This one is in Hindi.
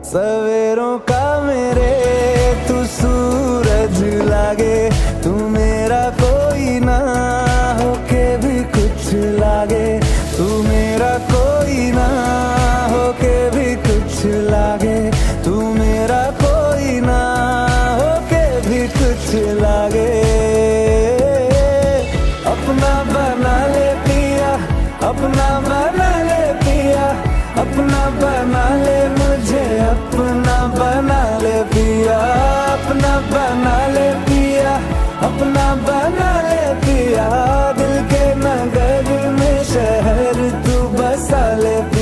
सवेरों का मेरे तू सूरज लागे, तू मेरा कोई ना होके भी कुछ लागे, तू मेरा कोई ना होके भी कुछ लागे, तू मेरा कोई ना होके भी कुछ लागे। अपना बना ले पिया, अपना बना ले पिया, अपना बना ले मुझे, अपना बना ले पिया, अपना बना ले पिया, अपना बना ले पिया। दिल के नगर में शहर तू बसा ले पिया।